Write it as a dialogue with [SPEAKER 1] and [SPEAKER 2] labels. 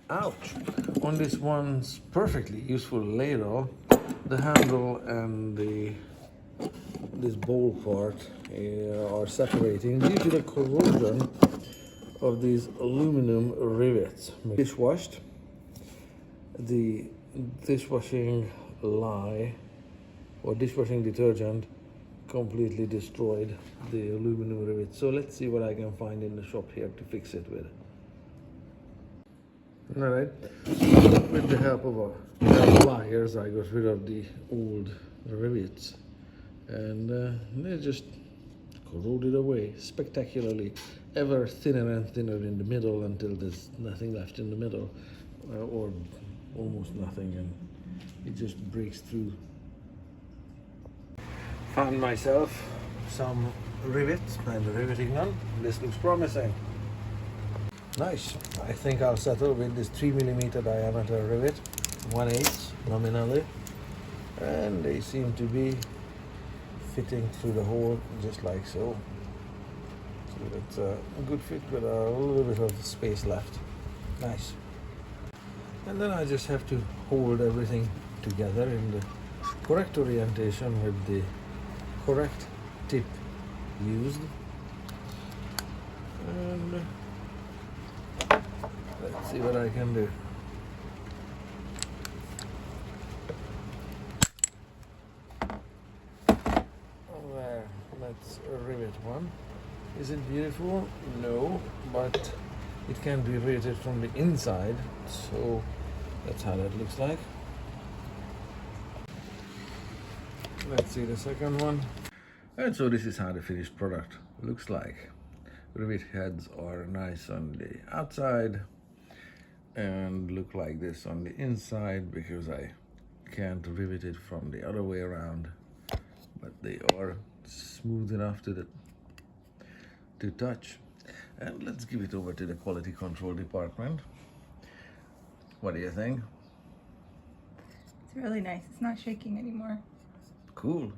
[SPEAKER 1] ouch, on this one's perfectly useful ladle, the handle and this bowl part are separating due to the corrosion of these aluminum rivets. Dishwashed, the dishwashing lye or dishwashing detergent completely destroyed the aluminum rivets. So let's see what I can find in the shop here to fix it with. Alright, with the help of a pair of pliers I got rid of the old rivets, and they just corroded away spectacularly, ever thinner and thinner in the middle until there's nothing left in the middle, or almost nothing, and it just breaks through. Found myself some rivets and a riveting gun. This looks promising. Nice. I think I'll settle with this 3mm diameter rivet, 1/8 nominally, and they seem to be fitting through the hole just like so. So it's a good fit with a little bit of space left. Nice. And then I just have to hold everything together in the correct orientation with the correct tip used. And let's see what I can do. There, that's a rivet one. Is it beautiful? No, but it can be riveted from the inside, so that's how that looks like. Let's see the second one. And so this is how the finished product looks like. Rivet heads are nice on the outside and look like this on the inside because I can't rivet it from the other way around, but they are smooth enough to touch. And let's give it over to the quality control department. What do you think?
[SPEAKER 2] It's really nice. It's not shaking anymore.
[SPEAKER 1] Cool.